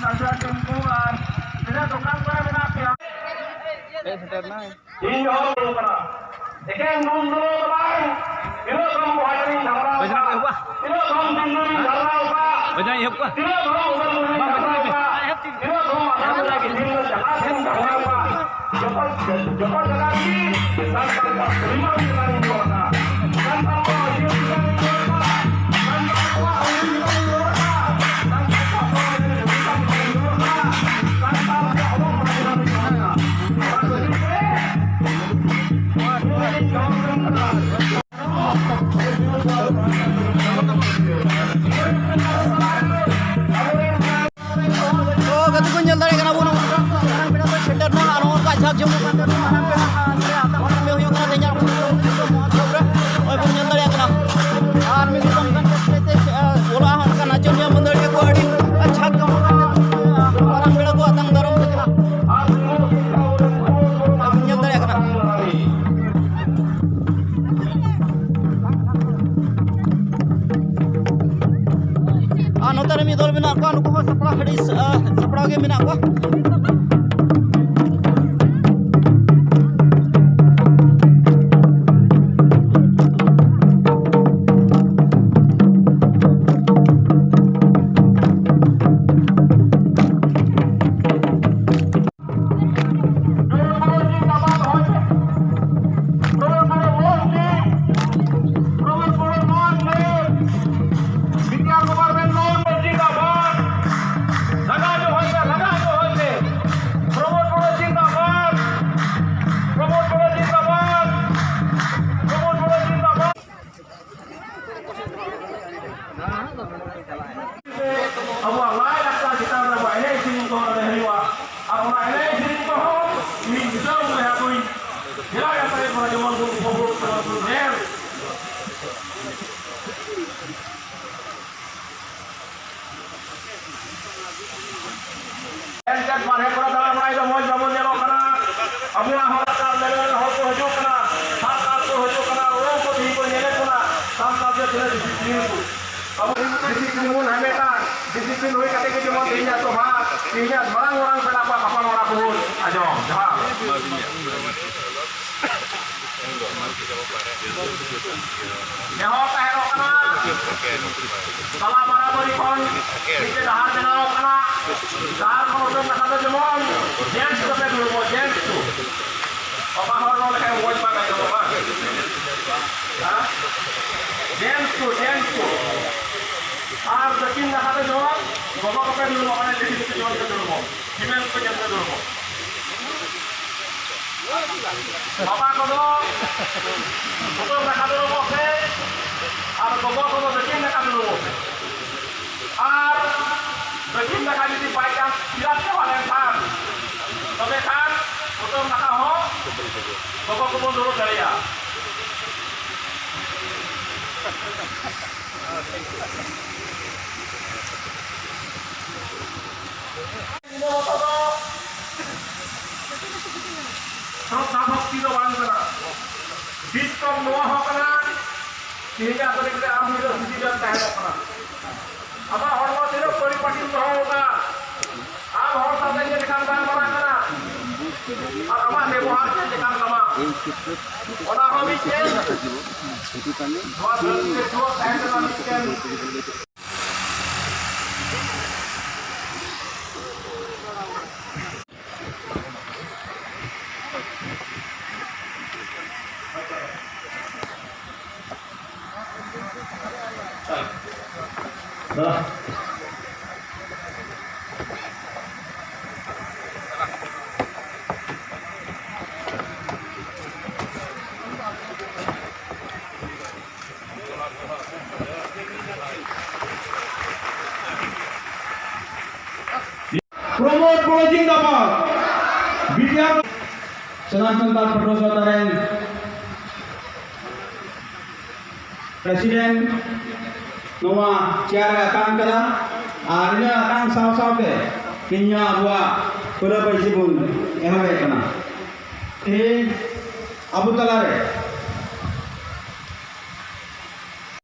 saja kumpulan. Tidak tukang berminat ya. Ini orang kena. Ikan dulu bang. Ini kamu hari ini darah. Ini kamu dulu darah pak. Ini kamu dulu darah pak. Ini kamu ada lagi dulu jangan darah pak. Jepang lagi. Tanpa terima dengan kuasa. Tanpa notare mi dol menak ko nuko sapra hadis sapra ge menak ko disiplin hui kata kita mau tinggal tuh mah tinggal orang kenapa kapan orang pun ajo jawab jawab kahero kana salah para berikon kita dahar kenal kana dahar kemudian kata jemon jens kita dulu mau jens tuh apa horor kayak buat pakai itu apa jens tuh আর দক্ষিণ দেখাতে জবাব বাবা কাপে দিল ওখানে দেখি দেখি জবাব দিতে দেবো হিমেল করে যেতে দেবো বাবা কত কত দেখা দেবো বসে আর বাবা কত দক্ষিণ দেখা দেবো আর দক্ষিণ দেখা যদি বাই চান্স বিরাটকে পারেন খান তবে খান কত দেখা হোক বাবা কত দৌড় দাঁড়িয়া श्रद्धा भक्ति तो बांध करना बीच कम नोआ हो करना तीनों अपने के आम ही लोग सीधी जाते हैं अपना अब हर बार तेरे परिपाटी तो होगा आप हर साल ये निकाल दान बना करना और हमारे व्यवहार से निकाल कमा और आप अभी क्या Promote Project apa? Biar senang terus taren Presiden Noa Ciara akan kada, arnya akan saw ke kinya buat pura bersibun, ehme kena. Abu Talare.